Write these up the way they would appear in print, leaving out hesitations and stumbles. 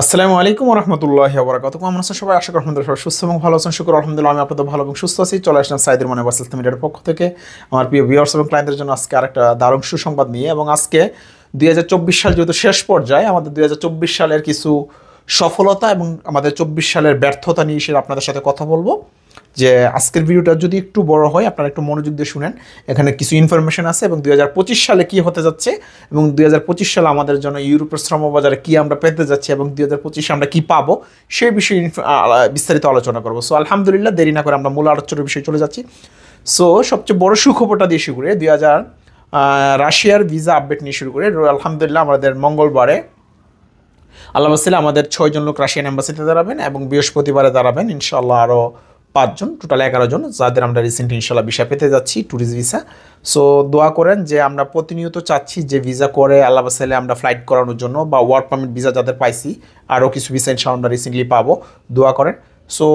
আসসালামু আলাইকুম রহমতুল্লাহি ওয়া বারাকাতুহু। কেমন আছেন সবাই? আশা করি আপনাদের সবাই সুস্থ এবং ভালো আছেন। শুকর আলহামদুলিল্লাহ, আমি আপনাদের ভালো এবং সুস্থ আছি। চলে আসলাম সাইদুর মানে ওয়াসিল মিডিয়ার পক্ষ থেকে আমার প্রিয় ভিউয়ার্স এবং ক্লায়েন্টদের জন্য আজকে আরেকটা দারুণ সুসংবাদ নিয়ে। এবং আজকে 2024 সাল যেহেতু শেষ পর্যায়ে, আমাদের 2024 সালের কিছু সফলতা এবং আমাদের 24 সালের ব্যর্থতা নিয়ে সেটা আপনাদের সাথে কথা বলবো। যে আজকের ভিডিওটা যদি একটু বড় হয়, আপনারা একটু মনোযোগ দিয়ে শুনেন। এখানে কিছু ইনফরমেশন আছে এবং 2025 সালে কি হতে যাচ্ছে এবং 2025 সালে আমাদের জন্য ইউরোপের শ্রমবাজারে কি আমরা পেতে যাচ্ছি এবং 2025 আমরা কি পাবো সেই বিষয়ে বিস্তারিত আলোচনা করবো। সো আলহামদুলিল্লাহ, দেরি না করে আমরা মূল আলোচনার বিষয়ে চলে যাচ্ছি। সো সবচেয়ে বড় সুখবরটা দিয়ে শুরু করে রাশিয়ার ভিসা আপডেট নিয়ে শুরু করে আলহামদুলিল্লাহ আমাদের মঙ্গলবারে আল্লাহ বাসিলা আমাদের 6 জন লোক রাশিয়ান এম্বাসিতে দাঁড়াবেন এবং বৃহস্পতিবারে দাঁড়াবেন ইনশাল্লাহ আরও 5 জন, টোটাল 11 জন, যাদের আমরা রিসেন্টলি ইনশাল্লাহ ভিসা পেতে যাচ্ছি, ট্যুরিস্ট ভিসা। সো দোয়া করেন যে আমরা প্রতিনিয়ত চাচ্ছি যে ভিসা করে আল্লাহ বাসাইলে আমরা ফ্লাইট করানোর জন্য, বা ওয়ার্ক পারমিট ভিসা যাদের পাইছি আরও কিছু ভিসা ইনশাল্লাহ আমরা রিসেন্টলি পাবো, দোয়া করেন। সো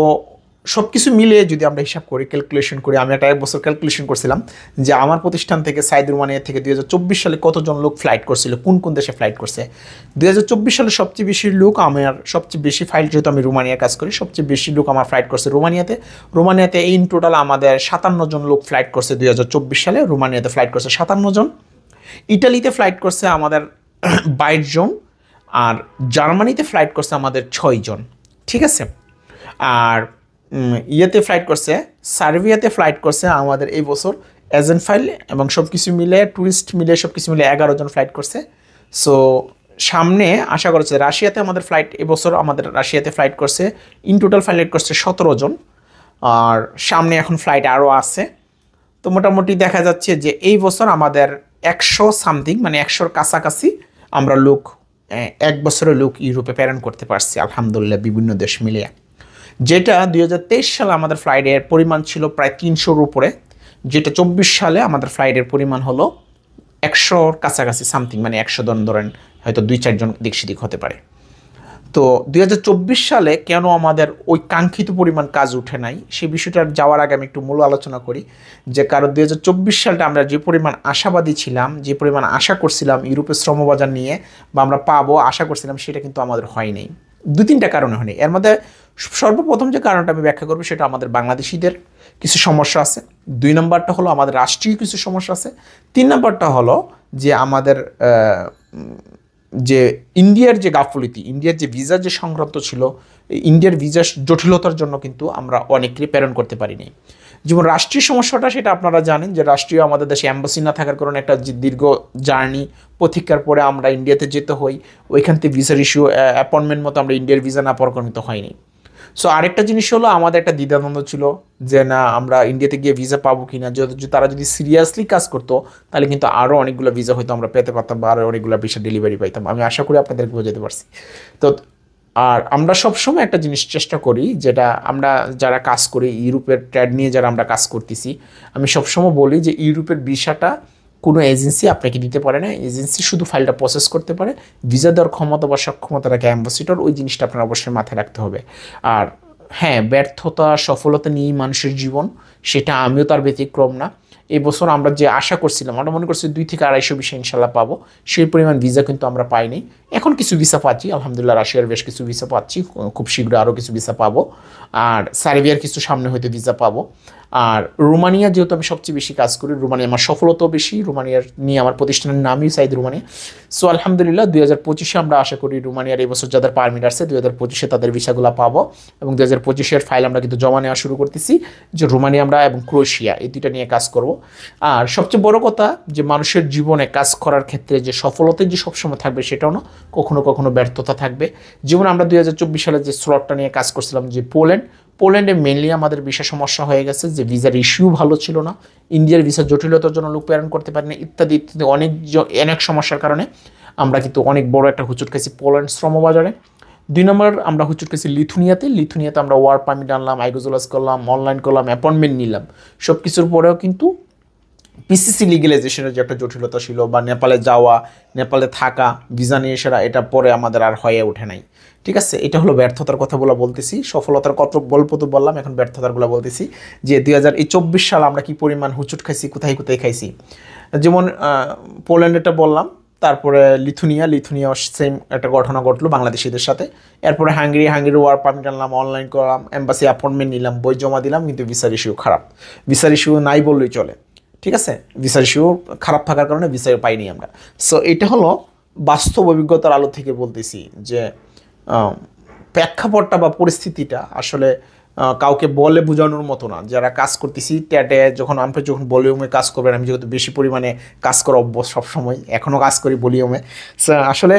সব কিছু মিলিয়ে যদি আমরা হিসাব করি, ক্যালকুলেশন করি, আমি এক বছর ক্যালকুলেশন করছিলাম যে আমার প্রতিষ্ঠান থেকে সাইদুর রুমানিয়া থেকে 2024 সালে কতজন লোক ফ্লাইট করছিল, কোন কোন দেশে ফ্লাইট করছে। 2024 সালে সবচেয়ে বেশি লোক, আমার সবচেয়ে বেশি ফাইল, যেহেতু আমি রুমানিয়ার কাজ করি, সবচেয়ে বেশি লোক আমার ফ্লাইট করছে রুমানিয়াতে ইন টোটাল আমাদের 57 জন লোক ফ্লাইট করছে 2024 সালে। রুমানিয়াতে ফ্লাইট করছে 57 জন, ইটালিতে ফ্লাইট করছে আমাদের 22 জন, আর জার্মানিতে ফ্লাইট করছে আমাদের 6 জন, ঠিক আছে। আর ইয়েতে ফ্লাইট করছে, সার্বিয়াতে ফ্লাইট করছে আমাদের এই বছর এজেন্ট ফাইল এবং সব কিছু মিলে, ট্যুরিস্ট মিলে, সব কিছু মিলে 11 জন ফ্লাইট করছে। সো সামনে আশা করছে রাশিয়াতে আমাদের ফ্লাইট, এবছর আমাদের রাশিয়াতে ফ্লাইট করছে ইন টোটাল ফ্লাইট করছে 17 জন, আর সামনে এখন ফ্লাইট আরও আছে। তো মোটামুটি দেখা যাচ্ছে যে এই বছর আমাদের 100 সামথিং, মানে 100-র কাছাকাছি আমরা লোক, এক বছরের লোক ইউরোপে প্রেরণ করতে পারছি আলহামদুলিল্লাহ, বিভিন্ন দেশ মিলিয়ে। যেটা 2023 সালে আমাদের ফ্লাইটের পরিমাণ ছিল প্রায় 300-র উপরে, যেটা 24 সালে আমাদের ফ্লাইটের পরিমাণ হলো 100-র কাছাকাছি সামথিং, মানে 100 জন ধরেন, হয়তো 2-4 জন দিক সেদিক হতে পারে। তো 2024 সালে কেন আমাদের ওই কাঙ্ক্ষিত পরিমাণ কাজ উঠে নাই, সেই বিষয়টা যাওয়ার আগে আমি একটু মূল আলোচনা করি। যে কারণ 2024 সালটা আমরা যে পরিমাণ আশাবাদী ছিলাম, যে পরিমাণ আশা করছিলাম ইউরোপের শ্রমবাজার নিয়ে, বা আমরা পাবো আশা করছিলাম, সেটা কিন্তু আমাদের হয়নি। 2-3টা কারণে হয়নি। এর মধ্যে সর্বপ্রথম যে কারণটা আমি ব্যাখ্যা করবো, সেটা আমাদের বাংলাদেশিদের কিছু সমস্যা আছে। 2 নম্বরটা হলো আমাদের রাষ্ট্রীয় কিছু সমস্যা আছে। 3 নম্বরটা হলো যে আমাদের যে ইন্ডিয়ার যে গাফলতি, ইন্ডিয়ার যে ভিসার যে সংক্রান্ত ছিল, ইন্ডিয়ার ভিসার জটিলতার জন্য কিন্তু আমরা অনেকেরই প্রেরণ করতে পারিনি। যেমন রাষ্ট্রীয় সমস্যাটা, সেটা আপনারা জানেন যে রাষ্ট্রীয় আমাদের দেশে অ্যাম্বাসি না থাকার কারণে একটা দীর্ঘ জার্নি, প্রতীক্ষার পরে আমরা ইন্ডিয়াতে যেতে হই, ওইখান থেকে ভিসার ইস্যু, অ্যাপয়েন্টমেন্ট মতো আমরা ইন্ডিয়ার ভিসা না পাওয়ার কারণে তো হয়নি। সো আরেকটা জিনিস হলো আমাদের একটা দ্বিধাদ্বন্দ্ব ছিল যে না আমরা ইন্ডিয়াতে গিয়ে ভিসা পাবো কিনা। তারা যদি সিরিয়াসলি কাজ করতো তাহলে কিন্তু আরও অনেকগুলো ভিসা হয়তো আমরা পেতে পারতাম, বা আরও অনেকগুলো ভিসা ডেলিভারি পাইতাম। আমি আশা করি আপনাদেরকে বোঝাতে পারছি। তো আর আমরা সবসময় একটা জিনিস চেষ্টা করি, যেটা আমরা যারা কাজ করি ইউরোপের ট্রেড নিয়ে, যারা আমরা কাজ করতেছি, আমি সবসময় বলি যে ইউরোপের ভিসাটা কোনো এজেন্সি আপনাকে দিতে পারে না। এজেন্সি শুধু ফাইলটা প্রসেস করতে পারে, ভিসা দেওয়ার ক্ষমতা বা সক্ষমতা রাখে অ্যাম্বাসিডর। ওই জিনিসটা আপনার অবশ্যই মাথায় রাখতে হবে। আর হ্যাঁ, ব্যর্থতা সফলতা নিয়েই মানুষের জীবন, সেটা আমিও তার ব্যতিক্রম না। এই বছর আমরা যে আশা করছিলাম, আমরা মনে করছি 2 থেকে 250 ভিসা ইনশাল্লাহ পাবো, সেই পরিমাণ ভিসা কিন্তু আমরা পাইনি। এখন কিছু ভিসা পাচ্ছি আলহামদুলিল্লাহ, রাশিয়ার বেশ কিছু ভিসা পাচ্ছি, খুব শীঘ্র আরও কিছু ভিসা পাবো, আর সার্বিয়ার কিছু সামনে হয়তো ভিসা পাবো। আর রোমানিয়া, যেহেতু আমি সবচেয়ে বেশি কাজ করি, রোমানিয়া আমার সফলতাও বেশি, রোমানিয়ার নিয়ে আমার প্রতিষ্ঠানের নামই সাইদ রোমানিয়া। সো আলহামদুলিল্লাহ 2025-এ আমরা আশা করি রোমানিয়ার এই বছর যাদের পারমিট আসছে 2025-এ তাদের ভিসাগুলো পাবো, এবং 2025-এর ফাইল আমরা কিন্তু জমা নেওয়া শুরু করতেছি, যে রোমানিয়া আমরা এবং ক্রোয়েশিয়া এই 2টা নিয়ে কাজ করব। আর সবচেয়ে বড় কথা, যে মানুষের জীবনে কাজ করার ক্ষেত্রে যে সফলতা যে সবসময় থাকবে সেটাও না, কখনো কখনো ব্যর্থতা থাকবে। যেমন আমরা 2024 সালে যে স্লটটা নিয়ে কাজ করছিলাম, যে পোল্যান্ডে মেনলি আমাদের ভিসা সমস্যা হয়ে গেছে, যে ভিসার ইস্যু ভালো ছিল না, ইন্ডিয়ার ভিসা জটিলতার জন্য লোক প্রেরণ করতে পারি না, ইত্যাদি ইত্যাদি অনেক সমস্যার কারণে আমরা কিন্তু অনেক বড় একটা হুচট খাইছি পোল্যান্ড শ্রমবাজারে। 2 নম্বর আমরা হুচট খাইছি লিথুনিয়াতে আমরা ওয়ার্ক পারমিট আনলাম, আইগোজোলাস করলাম, অনলাইন করলাম, অ্যাপয়েন্টমেন্ট নিলাম, সব কিছুর পরেও কিন্তু পিসিসি লিগ্যালাইজেশনের যে একটা জটিলতা ছিল, বা নেপালে যাওয়া, নেপালে থাকা, ভিসা নিয়ে সেরা, এটা পরে আমাদের আর হয়ে ওঠে নাই। ঠিক আছে, এটা হলো ব্যর্থতার কথাগুলো বলতেছি। সফলতার কত গল্প তো বললাম, এখন ব্যর্থতারগুলো বলতেছি, যে 2024 সাল আমরা কি পরিমাণ হুচুট খাইছি, কোথায় কোথায় খাইছি। যেমন পোল্যান্ডেরটা বললাম, তারপরে লিথুনিয়া সেম একটা ঘটনা ঘটলো বাংলাদেশিদের সাথে। এরপরে হাঙ্গেরি ওয়ার্ক পারমিট আনলাম, অনলাইন করলাম, এম্বাসি অ্যাপয়েন্টমেন্ট নিলাম, বই জমা দিলাম, কিন্তু ভিসার ইস্যু খারাপ। ভিসার ইস্যু নাই বললেই চলে, ঠিক আছে। ভিসার ইস্যু খারাপ থাকার কারণে ভিসা পাইনি আমরা। সো এটা হলো বাস্তব অভিজ্ঞতার আলো থেকে বলতেছি যে প্রেক্ষাপটটা বা পরিস্থিতিটা আসলে কাউকে বলে বোঝানোর মতো না। যারা কাজ করতেছি ট্যাটে যখন ভলিউমে কাজ করবেন, আমি যেহেতু বেশি পরিমাণে কাজ করা অভ্যাস সবসময়, এখনও কাজ করি ভলিউমে। আসলে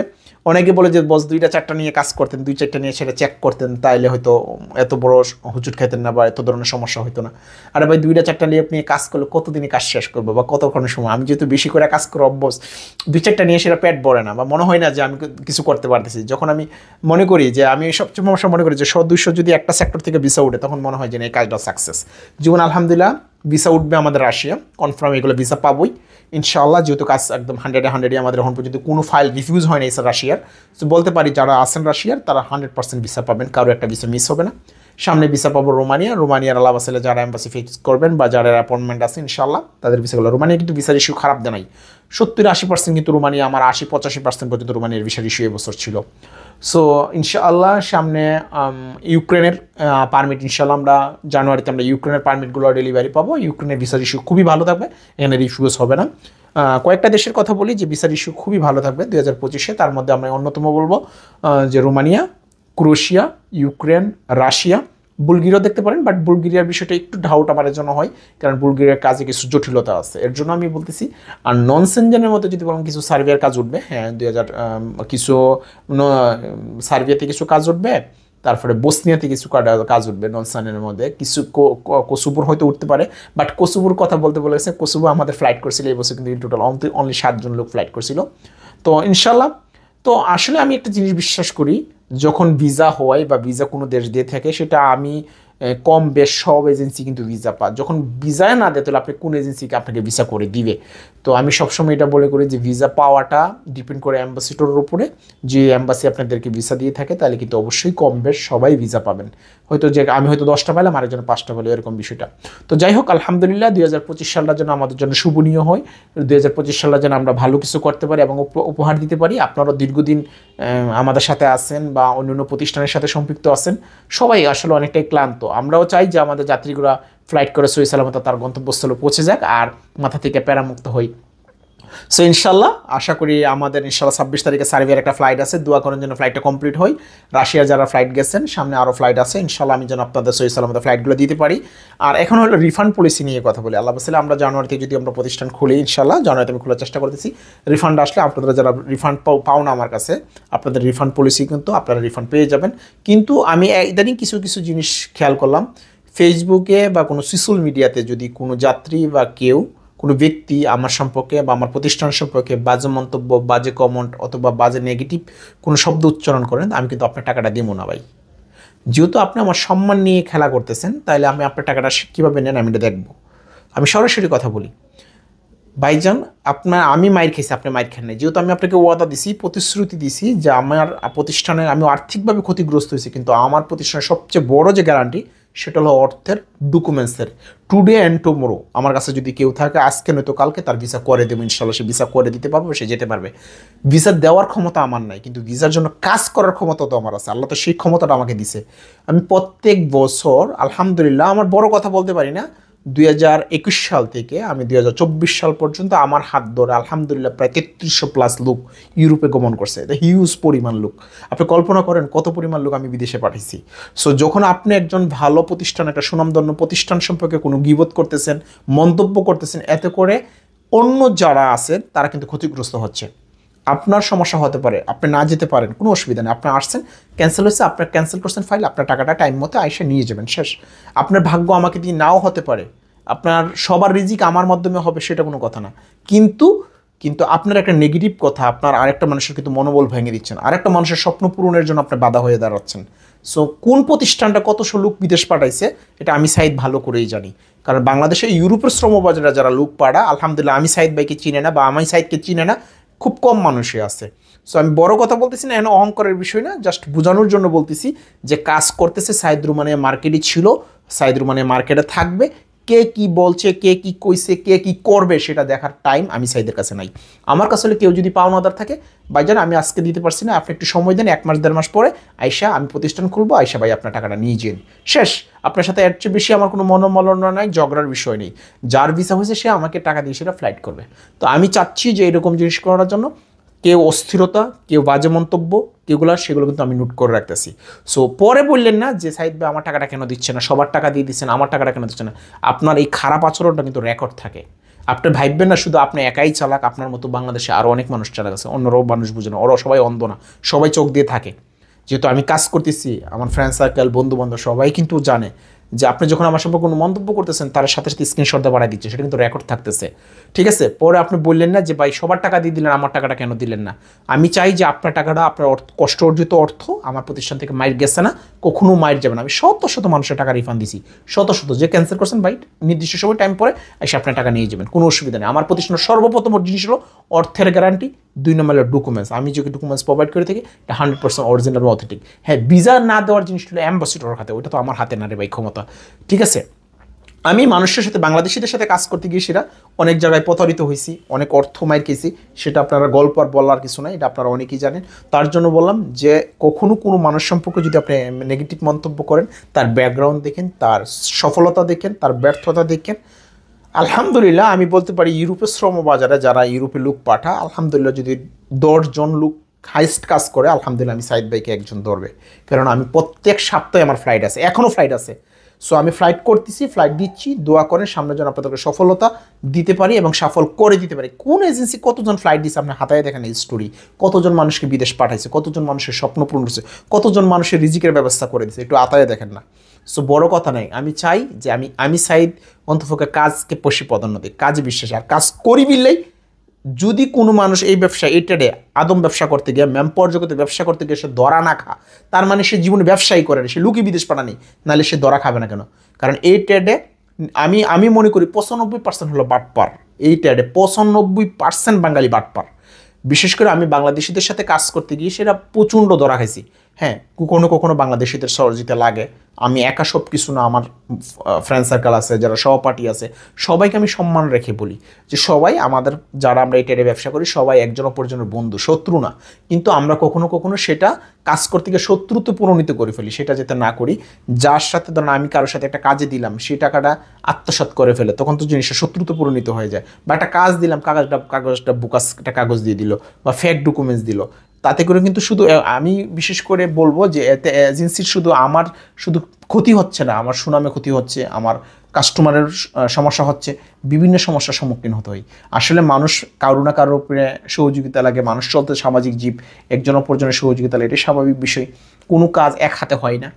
অনেকে বলে যে বস 2-4টা নিয়ে কাজ করতেন, 2-4টা নিয়ে সেটা চেক করতেন, তাইলে হয়তো এত বড় হুচুট খাইতেন না বা এত ধরনের সমস্যা হতো না। আরে ভাই 2-4টা নিয়ে আপনি কাজ করলে কতদিনে কাজ শেষ করবো বা কতক্ষণের সময়? আমি যেহেতু বেশি করে কাজ করা অভ্যাস, 2-4টা নিয়ে সেটা পেট ভরে না বা মনে হয় না যে আমি কিছু করতে পারতেছি। যখন আমি মনে করি যে আমি সবচেয়ে সমস্যা মনে করি যে 100-200 যদি একটা সেক্টর থেকে ভিসা উঠে, তখন মনে হয় যে এই কাজটা সাকসেস। জীবন আলহামদুলিল্লাহ ভিসা উঠবে আমাদের রাশিয়া, কনফার্ম এগুলো ভিসা পাবোই ইনশাআল্লাহ, যেহেতু কাজ একদম 100-100 আমাদের এখন পর্যন্ত কোনো ফাইল রিফিউজ হয় না স্যার রাশিয়ার। তো বলতে পারি যারা আছেন রাশিয়ার তারা 100% ভিসা পাবেন, কারো একটা ভিসা মিস হবে না। সামনে ভিসা পাবো রোমানিয়ার আল্লাহ বাসালে যারা এম্বাসি ফিক্স করবেন বা যারা অ্যাপয়েন্টমেন্ট আছে ইনশাআল্লাহ তাদের ভিসাগুলো। রোমানিয়া কিন্তু ভিসার ইস্যু খারাপ দেয় নাই, 70-80% কিন্তু রোমানিয়া, আমার 80-85% পর্যন্ত রোমানিয়ার ভিসার ইস্যু এবছর ছিল। সো ইনশাআল্লাহ সামনে ইউক্রেনের পারমিট ইনশাআল্লাহ আমরা জানুয়ারিতে আমরা ইউক্রেনের পারমিটগুলো ডেলিভারি পাবো। ইউক্রেনের ভিসার ইস্যু খুবই ভালো থাকবে, এখানে রিফিউজ হবে না। কয়েকটা দেশের কথা বলি যে ভিসার ইস্যু খুবই ভালো থাকবে 2025-এ। তার মধ্যে আমরা অন্যতম বলবো যে রোমানিয়া, ক্রোয়েশিয়া, ইউক্রেন, রাশিয়া, বুলগেরিয়াও দেখতে পারেন, বাট বুলগেরিয়ার বিষয়টা একটু ডাউট আমার জন্য হয়, কারণ বুলগেরিয়ার কাজে কিছু জটিলতা আছে, এর জন্য আমি বলতেছি। আর নন সেনজেনের মধ্যে যদি বলেন কিছু সার্বিয়ার কাজ উঠবে, হ্যাঁ কিছু সার্বিয়াতে কিছু কাজ উঠবে, তারপরে বসনিয়াতে কিছু কাজ উঠবে নন সেনের মধ্যে, কিছু কোসোভোর হয়তো উঠতে পারে। বাট কোসোভোর কথা বলতে বলেছে, কোসোভো আমাদের ফ্লাইট করছিল এই বছর, কিন্তু টোটাল অনলি 7 জন লোক ফ্লাইট করছিল। তো ইনশাল্লাহ, তো আসলে আমি একটা জিনিস বিশ্বাস করি, যখন ভিসা হয় বা ভিসা কোনো দেশ দিয়ে থাকে, সেটা আমি কম বেশ সব এজেন্সি কিন্তু ভিসা পায়। যখন ভিসায় না দেয় তাহলে আপনি কোন এজেন্সিকে আপনাকে ভিসা করে দিবে। তো আমি সবসময় এটা বলে করি যে ভিসা পাওয়াটা ডিপেন্ড করে অ্যাম্বাসিডরের উপরে। যে অ্যাম্বাসি আপনাদেরকে ভিসা দিয়ে থাকে তাহলে কিন্তু অবশ্যই কম বেশ সবাই ভিসা পাবেন। হয়তো যে আমি হয়তো 10টা পেলাম, আরেকজন 5টা পেলো, এরকম বিষয়টা। তো যাই হোক আলহামদুলিল্লাহ 2025 সালটা যেন আমাদের জন্য শুভনীয় হয়, 2025 সালটা যেন আমরা ভালো কিছু করতে পারি এবং উপহার দিতে পারি। আপনারা দীর্ঘদিন আমাদের সাথে আছেন বা অন্যান্য প্রতিষ্ঠানের সাথে সম্পৃক্ত আছেন, সবাই আসলে অনেকটাই ক্লান্ত। আমরাও চাই যে আমাদের যাত্রীগুলো ফ্লাইট করে সহি সালামত তার গন্তব্যস্থলে পৌঁছে যাক আর মাথা থেকে প্যারামুক্ত হই। সো ইনশাল্লাহ আশা করি আমাদের ইনশাল্লাহ 26 তারিখে সার্বিয়ার একটা ফ্লাইট আছে, দোয়া করার জন্য ফ্লাইটটা কমপ্লিট হয়। রাশিয়া যারা ফ্লাইট গেছেন, সামনে আরও ফ্লাইট আছে ইনশাল্লাহ, আমি যেন আপনাদের সহি সালামত ফ্লাইটগুলো দিতে পারি। আর এখন হলো রিফান্ড পলিসি নিয়ে কথা বলি। আল্লাহ বাসালে আমরা জানুয়ারিতে যদি আমরা প্রতিষ্ঠান খুলি, ইনশাল্লাহ জানুয়ারিতে আমি খোলার চেষ্টা করতেছি। রিফান্ড আসলে আপনারা যারা রিফান্ড পাও না আমার কাছে, আপনাদের রিফান্ড পলিসি কিন্তু আপনারা রিফান্ড পেয়ে যাবেন। কিন্তু আমি ইদানিং কিছু কিছু জিনিস খেয়াল করলাম, ফেসবুকে বা কোনো সোশ্যাল মিডিয়াতে যদি কোনো যাত্রী বা কোনো ব্যক্তি আমার সম্পর্কে বা আমার প্রতিষ্ঠান সম্পর্কে বাজে মন্তব্য, বাজে কমেন্ট অথবা বাজে নেগেটিভ কোনো শব্দ উচ্চারণ করেন, আমি কিন্তু আপনার টাকাটা দিব না ভাই। যেহেতু আপনি আমার সম্মান নিয়ে খেলা করতেছেন, তাহলে আমি আপনার টাকাটা কীভাবে নেন আমি এটা দেখবো। আমি সরাসরি কথা বলি ভাইজান, আমি মাইর খেয়েছি, আপনি মাইর খান নাই। যেহেতু আমি আপনাকে ওয়াদা দিছি, প্রতিশ্রুতি দিছি যে আমার প্রতিষ্ঠানে আমি আর্থিকভাবে ক্ষতিগ্রস্ত হয়েছি, কিন্তু আমার প্রতিষ্ঠানের সবচেয়ে বড় যে গ্যারান্টি সেটা হলো অর্থের, ডকুমেন্টসের। টুডে অ্যান্ড টুমোরো আমার কাছে যদি কেউ থাকে, আজকে নয়তো কালকে তার ভিসা করে দেবো ইনশাল্লাহ। সে ভিসা করে দিতে পারবে, সে যেতে পারবে। ভিসা দেওয়ার ক্ষমতা আমার নাই, কিন্তু ভিসার জন্য কাজ করার ক্ষমতা তো আমার আছে। আল্লাহ তো সেই ক্ষমতাটা আমাকে দিছে। আমি প্রত্যেক বছর আলহামদুলিল্লাহ, আমার বড় কথা বলতে পারি না, 2021 সাল থেকে আমি 2024 সাল পর্যন্ত আমার হাত ধরে আলহামদুলিল্লাহ প্রায় 3300+ লোক ইউরোপে গমন করছে। এটা হিউজ পরিমাণ লোক। আপনি কল্পনা করেন কত পরিমাণ লোক আমি বিদেশে পাঠাইছি। সো যখন আপনি একজন ভালো প্রতিষ্ঠান, একটা সুনামধন্য প্রতিষ্ঠান সম্পর্কে কোনো গীবত করতেছেন, মন্তব্য করতেছেন, এতে করে অন্য যারা আছেন তারা কিন্তু ক্ষতিগ্রস্ত হচ্ছে। আপনার সমস্যা হতে পারে, আপনি না যেতে পারেন, কোনো অসুবিধা নেই। আপনি আসছেন, ক্যান্সেল হয়েছে, আপনার ক্যান্সেল করছেন ফাইল, আপনার টাকাটা টাইম মতো আইসা নিয়ে যাবেন, শেষ। আপনার ভাগ্য আমাকে দিয়ে নাও হতে পারে, আপনার সবার রিজিক আমার মাধ্যমে হবে সেটা কোনো কথা না। কিন্তু আপনার একটা নেগেটিভ কথা আপনার আরেকটা মানুষের কিন্তু মনোবল ভেঙে দিচ্ছেন, আরেকটা মানুষের স্বপ্ন পূরণের জন্য আপনি বাধা হয়ে দাঁড়াচ্ছেন। সো কোন প্রতিষ্ঠানটা কতশো লোক বিদেশ পাঠাইছে এটা আমি সাইদ ভালো করেই জানি, কারণ বাংলাদেশে ইউরোপের শ্রমবাজারে যারা লোক পাড়া, আলহামদুলিল্লাহ আমি সাইদ ভাইকে চিনে না বা আমি সাইদকে চিনে না, খুব কম মানুষই আছে। সো আমি বড় কথা বলতেছি না, এখানে অহংকারের বিষয় না, জাস্ট বোঝানোর জন্য বলতেছি যে কাজ করতেছে। সাইদ রুমানিয়া মার্কেটই ছিল, সাইদ রুমানিয়া মার্কেটে থাকবে। কে কি বলছে, কে কি কইছে, কে কি করবে সেটা দেখার টাইম আমি সাইদের কাছে নাই। আমার কাছে হলে কেউ যদি পাওনাদার থাকে, ভাইজান আমি আজকে দিতে পারছি না, আপনি একটু সময় দেন, 1 মাস 1.5 মাস পরে আইসা আমি প্রতিষ্ঠান খুলবো, আইসা ভাই আপনার টাকাটা নিয়ে যান, শেষ। আপনার সাথে এর চেয়ে বেশি আমার কোনো মনোমালিন্য নাই, ঝগড়ার বিষয় নেই। যার ভিসা হয়েছে সে আমাকে টাকা দিয়ে সেটা ফ্লাইট করবে। তো আমি চাচ্ছি যে এরকম জিনিস করার জন্য কেউ অস্থিরতা, কেউ বাজে মন্তব্য, সেগুলো কিন্তু আমি নোট করে রাখতেছি। সো পরে বললেন না যে সাইদ ভাই আমার টাকাটা কেন দিচ্ছে না, সবার টাকা দিয়ে দিচ্ছেন, আমার টাকাটা কেন দিচ্ছে না। আপনার এই খারাপ আচরণটা কিন্তু রেকর্ড থাকে। আপনি ভাববেন না শুধু আপনি একাই চালাক, আপনার মতো বাংলাদেশে আরও অনেক মানুষ চালাক আছে, অন্যরাও মানুষ বুঝে না, ওরা সবাই অন্ধ না, সবাই চোখ দিয়ে থাকে। যেহেতু আমি কাজ করতেছি, আমার ফ্রেন্ড সার্কেল, বন্ধুবান্ধব সবাই কিন্তু জানে যে আপনি যখন আমার সম্পর্কে কোনো মন্তব্য করতেছেন তার সাথে সাথে স্ক্রিনশট দিয়ে বাড়াই দিচ্ছে, সেটা কিন্তু রেকর্ড থাকতেছে, ঠিক আছে। পরে আপনি বললেন না যে ভাই সবার টাকা দিয়ে দিলেন, আমার টাকাটা কেন দিলেন না। আমি চাই যে আপনার টাকাটা, আপনার কষ্ট অর্জিত অর্থ আমার প্রতিষ্ঠান থেকে মাইর গেছে না, কখনো মাইর যাবে না। আমি শত শত মানুষের টাকা রিফান্ড দিছি, শত শত। যে ক্যান্সেল করছেন ভাই নির্দিষ্ট সময় টাইম পরে এসে আপনার টাকা নিয়ে যাবেন, কোনো অসুবিধা নেই। আমার প্রতিষ্ঠানের সর্বপ্রথম জিনিস হলো অর্থের গ্যারান্টি, 2 নম্বরের ডকুমেন্টস। আমি যে ডকুমেন্টস প্রোভাইড করে থাকি এটা 100% অরিজিনাল বা অথেন্টিক। হ্যাঁ, ভিসা না দেওয়ার জিনিসটা হলো অ্যাম্বাসিডরের হাতে, ওটা তো আমার হাতে না রে ভাই ক্ষমতা, ঠিক আছে। আমি মানুষের সাথে, বাংলাদেশিদের সাথে কাজ করতে গিয়ে সেটা অনেক জায়গায় প্রতারিত হয়েছি, অনেক অর্থ মাইর খেয়েছি, সেটা আপনারা গল্প আর বলার কিছু নাই, এটা আপনারা অনেকেই জানেন। তার জন্য বললাম যে কখনো কোনো মানুষ সম্পর্কে যদি আপনি নেগেটিভ মন্তব্য করেন, তার ব্যাকগ্রাউন্ড দেখেন, তার সফলতা দেখেন, তার ব্যর্থতা দেখেন। আলহামদুলিল্লাহ আমি বলতে পারি ইউরোপের শ্রমবাজারে যারা ইউরোপে লোক পাঠা, আলহামদুলিল্লাহ যদি 10 জন লোক হাইস্ট কাজ করে, আলহামদুলিল্লাহ আমি সাইদ ভাইকে একজন ধরবে। কারণ আমি প্রত্যেক সপ্তাহে আমার ফ্লাইট আছে, এখনও ফ্লাইট আছে। সো আমি ফ্লাইট করতেছি, ফ্লাইট দিচ্ছি, দোয়া করেন সামনে যেন আপনাদেরকে সফলতা দিতে পারি এবং সফল করে দিতে পারি। কোন এজেন্সি কতজন ফ্লাইট দিচ্ছে আপনি হাতায় দেখেন এই স্টোরি, কতজন মানুষকে বিদেশ পাঠাইছে, কতজন মানুষের স্বপ্ন পূরণ করছে, কতজন মানুষের রিজিকের ব্যবস্থা করে দিচ্ছে, একটু আতায় দেখেন না। সো বড় কথা নাই, আমি চাই যে আমি সাইদ অন্তপক্ষে কাজকে বেশি প্রাধান্য দিই, কাজে বিশ্বাস, আর কাজ করি বিললেই যদি কোনো মানুষ এই ব্যবসা, এই ট্রেডে আদম ব্যবসা করতে গিয়ে, ম্যানপাওয়ার জগতে ব্যবসা করতে গিয়ে সে ধরা না খা, তার মানে সে জীবনে ব্যবসায়ী করে না, সে লুকি বিদেশ পাঠানি, নাহলে সে ধরা খাবে না কেন। কারণ এই ট্রেডে আমি মনে করি 95% হলো বাটপার, এই ট্রেডে 95% বাঙালি বাটপার। বিশেষ করে আমি বাংলাদেশিদের সাথে কাজ করতে গিয়ে সেটা প্রচণ্ড ধরা খাইছি। হ্যাঁ, কখনো কখনো বাংলাদেশিদের সহযোগিতা লাগে, আমি একা সব কিছু না, আমার ফ্রেন্ড সার্কেল আছে, যারা সহপাঠী আছে, সবাইকে আমি সম্মান রেখে বলি যে সবাই আমাদের, যারা আমরা এই ট্রেডে ব্যবসা করি সবাই একজন অপরজনের বন্ধু, শত্রু না। কিন্তু আমরা কখনো কখনো সেটা কাজ করতে গিয়ে শত্রুতে পরিণত করে ফেলি, সেটা যাতে না করি। যার সাথে ধরুন আমি কারোর সাথে একটা কাজে দিলাম, সেই টাকাটা আত্মসাৎ করে ফেলে, তখন তো জিনিসটা শত্রুতে পরিণত হয়ে যায়। বা একটা কাজ দিলাম, কাগজটা বুকাস একটা কাগজ দিয়ে দিল বা ফেক ডকুমেন্টস দিল, তাতে করে কিন্তু শুধু আমি বিশেষ করে বলবো যে এতে এজেন্সির শুধু আমার শুধু ক্ষতি হচ্ছে না, আমার সুনামে ক্ষতি হচ্ছে, আমার কাস্টমারের সমস্যা হচ্ছে, বিভিন্ন সমস্যার সম্মুখীন হতে হয়। আসলে মানুষ কারো না কারোর উপরে সহযোগিতা লাগে, মানুষ চলতে সামাজিক জীব, একজন অপরজনের সহযোগিতা লাগে, এটাই স্বাভাবিক বিষয়। কোনো কাজ এক হাতে হয় না,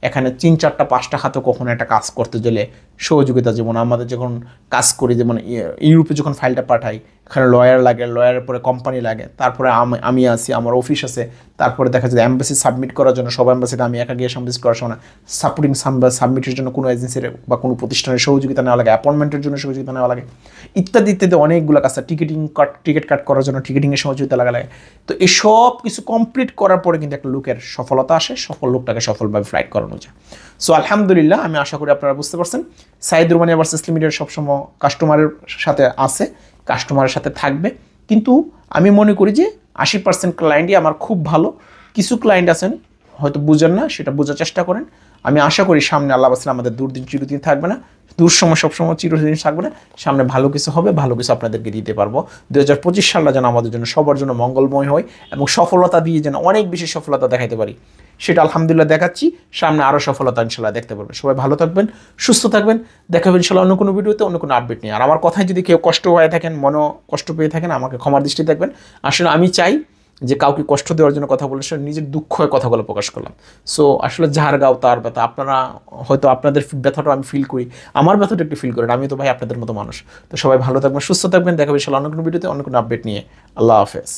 এখানে 3-4-5টা হাতে কখনো একটা কাজ করতে গেলে সহযোগিতা, যেমন আমাদের যখন কাজ করি, যেমন ইউরোপে যখন ফাইলটা পাঠাই, এখানে লয়ার লাগে, লয়ারের পরে কোম্পানি লাগে, তারপরে আমি আছি, আমার অফিস আছে, তারপরে দেখা যায় অ্যাম্বাসি সাবমিট করার জন্য সব অ্যাম্বাসিতে আমি একা গিয়ে সাবমিট করার সময় সাপোর্টিং সাবমিটের জন্য কোনো এজেন্সির বা কোনো প্রতিষ্ঠানের সহযোগিতা নেওয়া লাগে, অ্যাপয়েন্টমেন্টের জন্য সহযোগিতা নেওয়া লাগে, ইত্যাদি ইত্যাদি অনেকগুলো কাজ। টিকিট কাট করার জন্য টিকিটিংয়ের সহযোগিতা লাগা লাগে। তো এই সব কিছু কমপ্লিট করার পরে কিন্তু একটা লোকের সফলতা আসে, সফল লোকটাকে সফলভাবে ফ্লাইট করানো যায়। সো আলহামদুলিল্লাহ আমি আশা করি আপনারা বুঝতে পারছেন, সাইদ রুমানিয়া ভার্সেস লিমিটেড সবসময় কাস্টমারের সাথে আছে, কাস্টমারের সাথে থাকবে। কিন্তু আমি মনে করি যে 80% ক্লায়েন্টই আমার খুব ভালো, কিছু ক্লায়েন্ট আছেন হয়তো বুঝেন না, সেটা বোঝার চেষ্টা করেন। আমি আশা করি সামনে আল্লাহ বাসলে আমাদের দুর্দিন চিরদিন থাকবে না, দুঃসময় সবসময় চিরদিন থাকবে না, সামনে ভালো কিছু হবে, ভালো কিছু আপনাদেরকে দিতে পারবো। 2025 সালটা যেন আমাদের জন্য সবার জন্য মঙ্গলময় হয় এবং সফলতা দিয়ে যেন অনেক বেশি সফলতা দেখাতে পারি, সেটা আলহামদুলিল্লাহ দেখাচ্ছি। সামনে আরও সফলতা ইনশাল্লাহ দেখতে পারবেন। সবাই ভালো থাকবেন, সুস্থ থাকবেন, দেখা হবে ইনশাল্লাহ অন্য কোনো ভিডিওতে, অন্য কোনো আপডেট নিয়ে। আর আমার কথায় যদি কেউ কষ্ট হয়ে থাকেন, মনে কষ্ট পেয়ে থাকেন, আমাকে ক্ষমার দৃষ্টি দেখবেন। আসলে আমি চাই যে কাউকে কষ্ট দেওয়ার জন্য কথা বলে সে নিজের দুঃখের কথাগুলো প্রকাশ করলাম। সো আসলে যার গাও তার ব্যথা, আপনারা হয়তো আপনাদের ব্যথাটা আমি ফিল করি, আমার ব্যথাটা একটু ফিল করেন, আমি তো ভাই আপনাদের মতো মানুষ। তো সবাই ভালো থাকবেন, সুস্থ থাকবেন, দেখা হবে ইনশাল্লাহ অন্য কোনো ভিডিওতে, অন্য কোনো আপডেট নিয়ে। আল্লাহ হাফেজ।